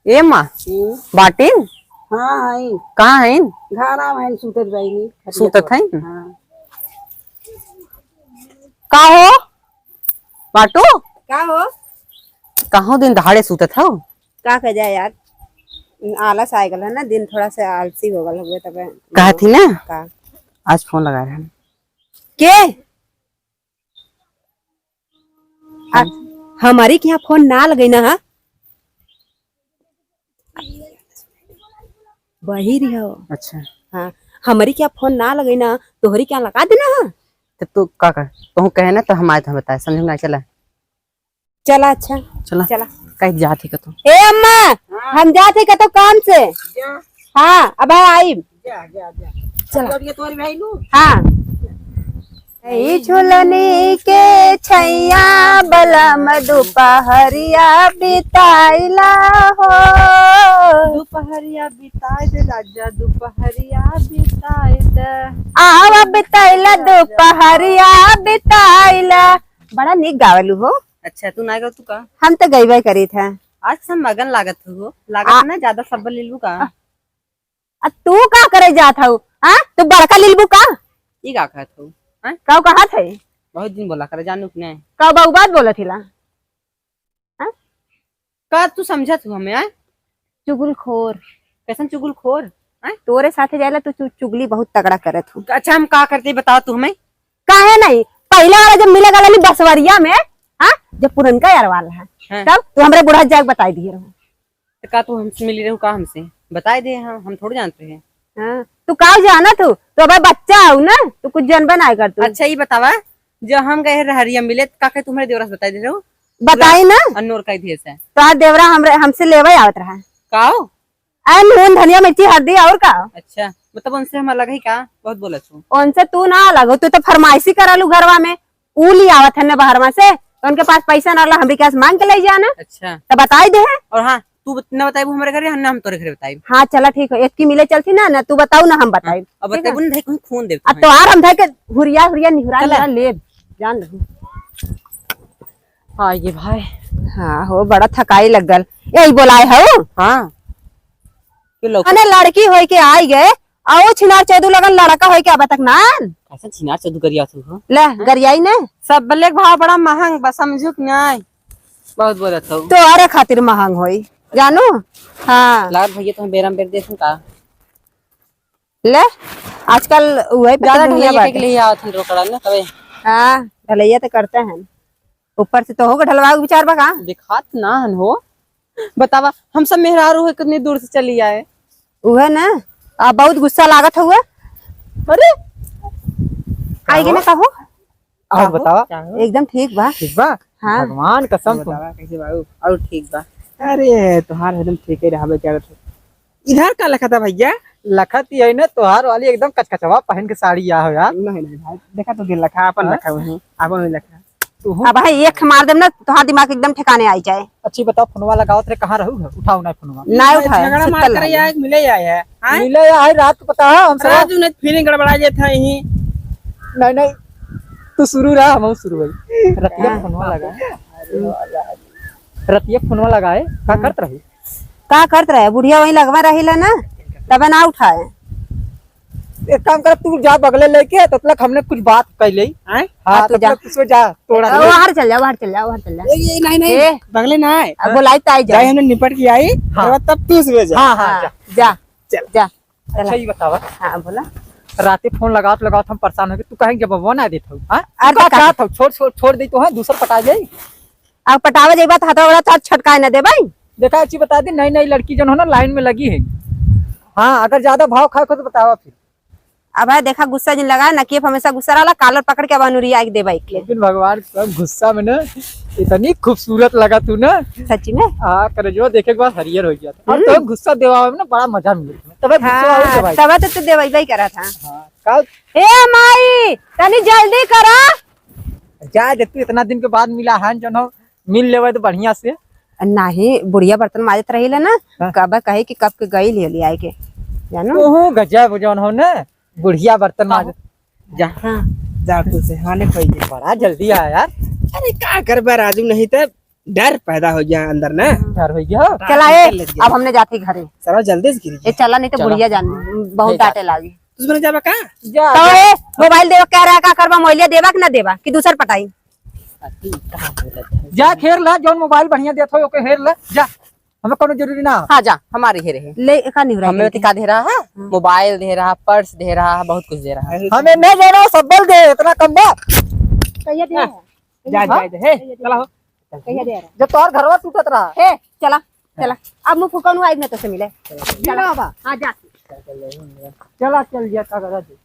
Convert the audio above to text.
ए माँ बाटिन हाँ है कहाँ है? घर आवे सुतत बाई सुतत है हाँ का हो बाटू का हो कहाँ दिन दहाड़े सुतत हो? का कह जाए यार आलस आ गल है ना दिन थोड़ा सा आलसी हो गल हुए तब कहा थी ना का आज फोन लगा रहे हैं के हमारी के यहाँ फोन ना लगे ना वही रही हो। अच्छा हाँ हमारी क्या फोन ना लगे ना तोहरी क्या लगा देना हाँ? तो तू का कर तू कहे ना तो हम आए तो हम बताए समझ में चला चला अच्छा चला चला कहीं जाती का तू ए अम्मा हम जाते का तो काम से हाँ अब आई चला हाँ झुलनी के छैया बलम दोपहरिया बिताइला हो दोपहरिया बिताए दे राजा दोपहरिया बिताए दे आवा बिताइला दोपहरिया बिताइला बड़ा निक गावलू हो। अच्छा तू ना गो तू का हम तो गईबे करी था आज सब मगन लागत हो लागत ना ज्यादा सब ले लू का तू का करे जात हूँ हाँ तू बड़का लीलबू का ई का कहत हो कब कहा थे बहुत दिन बोला करे जानू कि नहीं कब बहु बात बोला थी का तू समझत हो हमें चुगलखोर कैसन चुगलखोर तोरे साथे जायला तू चुगली बहुत तगड़ा करत हूँ। अच्छा हम का करते बताओ तू हमें काहे नहीं पहले वाला जब मिले गला बसवरिया में हाँ जब पुरनका यार वाला है तब तू हमरे बुढ़ा जाग बताई दिए रहो तो का तू हमसे मिली रहू का हमसे बताए दे हम थोड़ी जानते हैं हाँ तू का जाना तू तो भाई बच्चा हो ना तू कुछ जन बनाए कर तू अच्छा ये बतावा जब हम गए रहरिया मिले का कहे तुम्हारे देवरास बताई दे रहो बताई ना अन्नोर का देश है तो देवरा हमसे लेवे आवत रहा काओ नून धनिया मिर्ची हल्दी और का अच्छा मतलब उनसे हम अलग ही का बहुत बोलत हूँ उनसे तू ना अलग हो तू तो फरमाइशी करालू घरवा में ऊ ली आवत है बाहरवा से तो उनके पास पैसा ना हम भी कैसे मांग के ले जाना अच्छा तो बताई दे और हाँ तू न बताई हमारे घर हम तोरे घर बताई हाँ चला ठीक है एक मिले चलती ना तू बताऊ ना हम बताई अब बताबू ना कहीं खून दे अब तो हम थे हुरिया हुरिया निहुरा ले जान लू हाँ ये भाई हाँ हो बड़ा थकाई लग गल यही बोलाए हो हाँ अने लड़की होई के आई गए आओ छिनार चौधु लगन लड़का होई के अब तक ना ऐसा छिनार चौधु करिया तू हो ले गरियाई ने सब बल्ले भाव बड़ा महंग बस समझू कि नहीं बहुत बोलत हो तो अरे खातिर महंग होई जानू हाँ लाल भैया तुम बेरम बेर देखूं का ले आजकल वही ज्यादा ढलैया के लिए आवत हन रोकड़ा ना तबे हाँ ढलैया तो करते हैं ऊपर से तो होगा ढलवा के विचार बा दिखात ना हन हो बतावा हम सब मेहरारू है कितनी दूर से चली आए वह ना आप बहुत गुस्सा लागत हुआ अरे आएगी ना कहो और बतावा एकदम ठीक बा ठीक बा हाँ भगवान कसम कैसे बाबू और ठीक बा अरे तुहार एकदम ठीक ही रहा क्या इधर का लिखा था भैया लखत ही है ना तुहार वाली एकदम कचकचवा पहन के साड़ी आ हो यार नहीं नहीं भाई देखा तो दिल लखा अपन लखा वही अपन भी लखा अब भाई एक मार देम ना तुम्हारा दिमाग एकदम ठिकाने आई जाए। अच्छी बताओ फोनवा लगाओ तेरे कहाँ रहू उठाओ ना फोनवा ना उठाए झगड़ा मार कर आए मिले आए है मिले है रात को पता है हम सब राजू ने फीलिंग गड़बड़ा जाए था यही नहीं नहीं तू शुरू रहा हम शुरू भाई रतिया फोनवा लगा रतिया फोनवा लगाए का करत रही का करत रहे बुढ़िया वही लगवा रही ना तब ना उठाए एक काम कर तू जा बगले लेके तब तक हमने कुछ बात कर ली हाँ तू जा तू जा तोड़ा बाहर चल जा बाहर चल जा बाहर चल जा ये नहीं बगले ना आए अब बुलाई तो आई जाए जा हमने निपट के आई तब तू उसमें जा हाँ हाँ जा चल जा अच्छा ये बतावा हाँ बोला रात फोन लगाओ हम परेशान हो गए तू कहेंगे जब वो ना देता हूँ अरे क्या था छोड़ दी तो है दूसरा पटा जाये अब पटावे जाए बात हाथों वाला तो छटकाए ना दे भाई देखा अच्छी बता दी नई नई लड़की जो है ना लाइन में लगी है हाँ अगर ज्यादा भाव खाओ तो बताओ फिर अब भाई देखा गुस्सा जिन लगा ना कि हमेशा गुस्सा रहा कालर पकड़ के अनुरिया दे बाइक ले लेकिन भगवान सब गुस्सा में ना इतनी खूबसूरत लगा तू ना सच्ची में हाँ कर जो देखे के बाद हरियर हो गया था और तो गुस्सा देवा में ना बड़ा मजा मिला तब तब तो तू देवाई करा था कल ए माई तनी जल्दी करा जा दे तू इतना दिन के बाद मिला है जो मिल लेवे तो बढ़िया से नहीं बुढ़िया बर्तन माजत रही ना कब कहे कि कब के गई ले आए के जानो ओहो गजब जौन हो ना बुढ़िया बर्तन माजत जा जा तू से हाने पड़ी बड़ा जल्दी आया यार अरे का करबा राजू नहीं तो डर पैदा हो गया अंदर ना। डर हो गया। चला ए अब हमने जाती घरे सारा जल्दी से गिर ए गया। चला नहीं तो बुढ़िया जान बहुत डांटे लागी तुझमें जाबा का? जा तो ए मोबाइल देवा कह रहा का करबा मोबाइल देवा कि ना देवा कि दूसर पटाई जा खेर ला जौन मोबाइल बढ़िया देत हो ओके हेर ला जा हमें कोनो जरूरी ना। हाँ जा हमारे ही रहे ले का नहीं हमें रहा टिका दे रहा है, मोबाइल दे रहा, पर्स दे रहा, बहुत कुछ दे रहा है। हमें नहीं देना सब्बल दे इतना कम बा। कहिया दे जा जा हे चला हो। कहिया दे रहा जब तोर घरवा टूटत रहा। ए चला चला अब मुंह फुकनु आइब ना तो से मिले चला बाबा हां जा चला चल जा का करा दे।